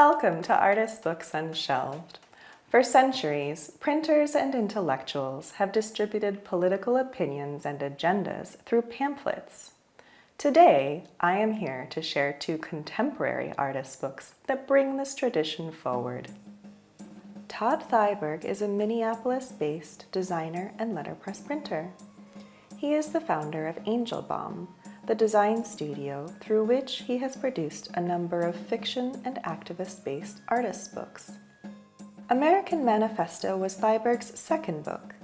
Welcome to Artist Books Unshelved. For centuries, printers and intellectuals have distributed political opinions and agendas through pamphlets. Today, I am here to share two contemporary artist books that bring this tradition forward. Todd Thyberg is a Minneapolis-based designer and letterpress printer. He is the founder of Angel Bomb, the design studio through which he has produced a number of fiction and activist-based artist books. American Manifesto was Thyberg's second book.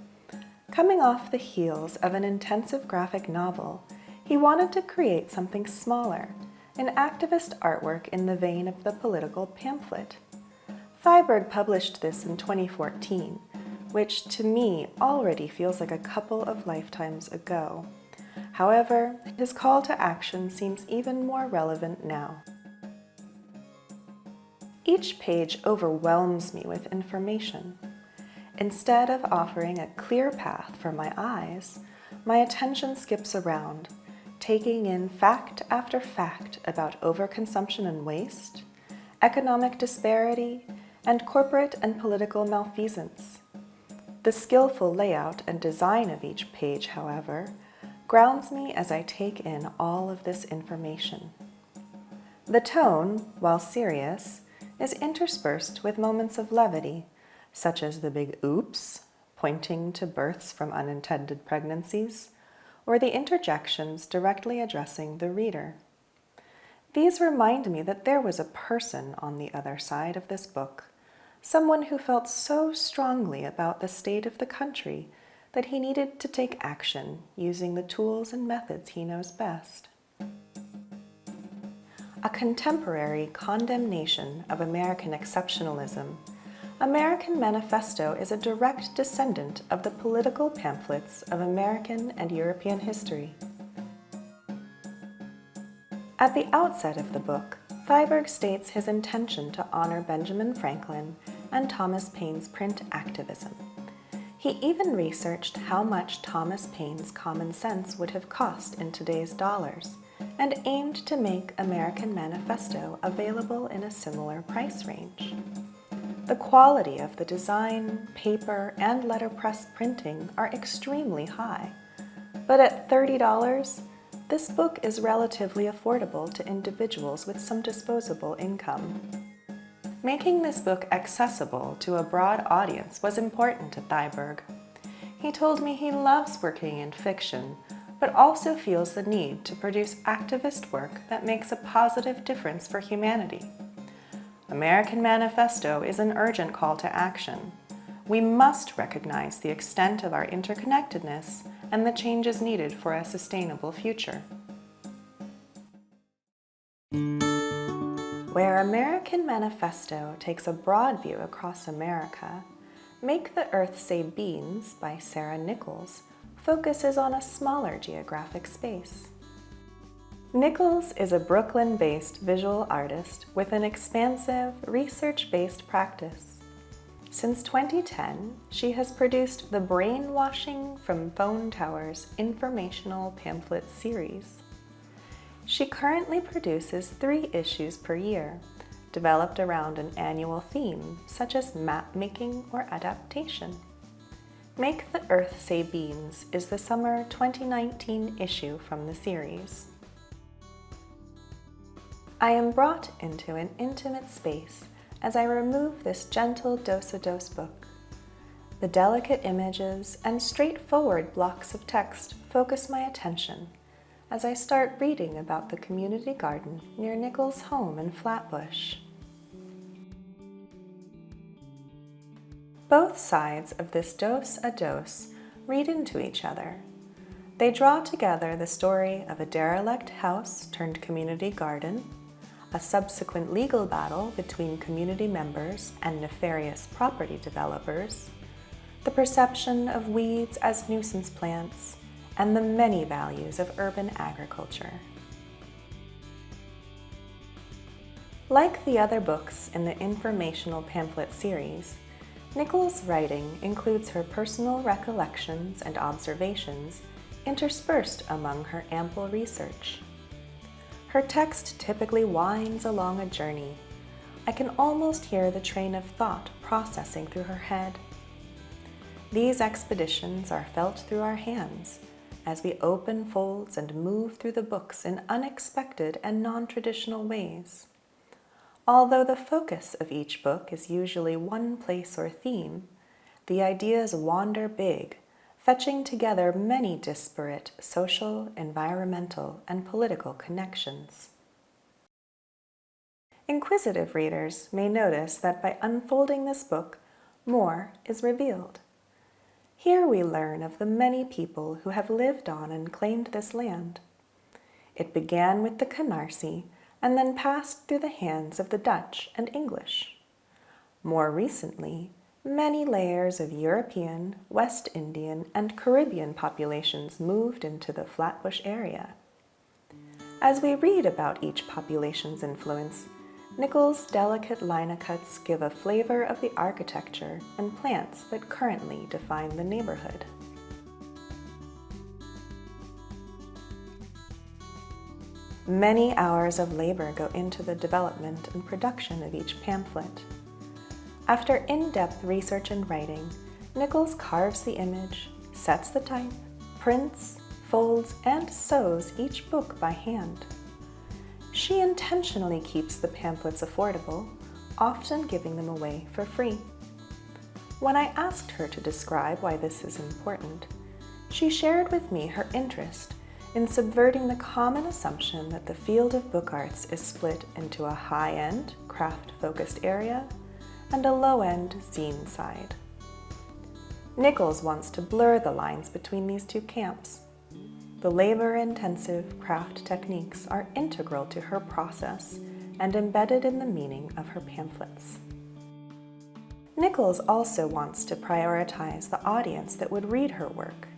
Coming off the heels of an intensive graphic novel, he wanted to create something smaller, an activist artwork in the vein of the political pamphlet. Thyberg published this in 2014, which to me already feels like a couple of lifetimes ago. However, his call to action seems even more relevant now. Each page overwhelms me with information. Instead of offering a clear path for my eyes, my attention skips around, taking in fact after fact about overconsumption and waste, economic disparity, and corporate and political malfeasance. The skillful layout and design of each page, however, grounds me as I take in all of this information. The tone, while serious, is interspersed with moments of levity, such as the big oops, pointing to births from unintended pregnancies, or the interjections directly addressing the reader. These remind me that there was a person on the other side of this book, someone who felt so strongly about the state of the country that he needed to take action using the tools and methods he knows best. A contemporary condemnation of American exceptionalism, American Manifesto is a direct descendant of the political pamphlets of American and European history. At the outset of the book, Thyberg states his intention to honor Benjamin Franklin and Thomas Paine's print activism. He even researched how much Thomas Paine's common sense would have cost in today's dollars, and aimed to make American Manifesto available in a similar price range. The quality of the design, paper, and letterpress printing are extremely high, but at $30, this book is relatively affordable to individuals with some disposable income. Making this book accessible to a broad audience was important to Thyberg. He told me he loves working in fiction, but also feels the need to produce activist work that makes a positive difference for humanity. American Manifesto is an urgent call to action. We must recognize the extent of our interconnectedness and the changes needed for a sustainable future. Where American Manifesto takes a broad view across America, Make the Earth Say Beans by Sarah Nicholl focuses on a smaller geographic space. Nicholl is a Brooklyn-based visual artist with an expansive, research-based practice. Since 2010, she has produced the Brainwashing from Phone Towers informational pamphlet series. She currently produces 3 issues per year, developed around an annual theme, such as map-making or adaptation. Make the Earth Say Beans is the summer 2019 issue from the series. I am brought into an intimate space as I remove this gentle dos-a-dos book. The delicate images and straightforward blocks of text focus my attention as I start reading about the community garden near Nicholl's home in Flatbush. Both sides of this dos-a-dos read into each other. They draw together the story of a derelict house turned community garden, a subsequent legal battle between community members and nefarious property developers, the perception of weeds as nuisance plants, and the many values of urban agriculture. Like the other books in the informational pamphlet series, Nicholl's writing includes her personal recollections and observations interspersed among her ample research. Her text typically winds along a journey, I can almost hear the train of thought processing through her head. These expeditions are felt through our hands as we open folds and move through the books in unexpected and non-traditional ways. Although the focus of each book is usually one place or theme, the ideas wander big, fetching together many disparate social, environmental, and political connections. Inquisitive readers may notice that by unfolding this book, more is revealed. Here we learn of the many people who have lived on and claimed this land. It began with the Canarsie and then passed through the hands of the Dutch and English. More recently, many layers of European, West Indian, and Caribbean populations moved into the Flatbush area. As we read about each population's influence, Nicholl's delicate lino cuts give a flavor of the architecture and plants that currently define the neighborhood. Many hours of labor go into the development and production of each pamphlet. After in-depth research and writing, Nicholl carves the image, sets the type, prints, folds, and sews each book by hand. She intentionally keeps the pamphlets affordable, often giving them away for free. When I asked her to describe why this is important, she shared with me her interest in subverting the common assumption that the field of book arts is split into a high-end, craft-focused area and a low-end zine side. Nicholl wants to blur the lines between these two camps. The labor-intensive craft techniques are integral to her process and embedded in the meaning of her pamphlets. Nicholl also wants to prioritize the audience that would read her work.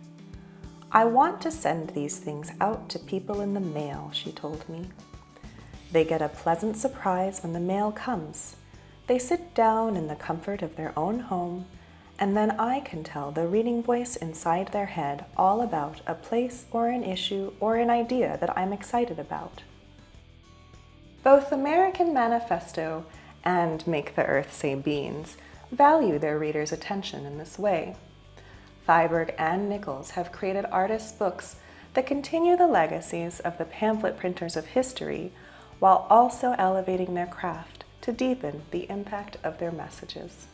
"I want to send these things out to people in the mail," she told me. "They get a pleasant surprise when the mail comes. They sit down in the comfort of their own home, and then I can tell the reading voice inside their head all about a place or an issue or an idea that I'm excited about." Both American Manifesto and Make the Earth Say Beans value their readers' attention in this way. Thyberg and Nicholl have created artists' books that continue the legacies of the pamphlet printers of history while also elevating their craft to deepen the impact of their messages.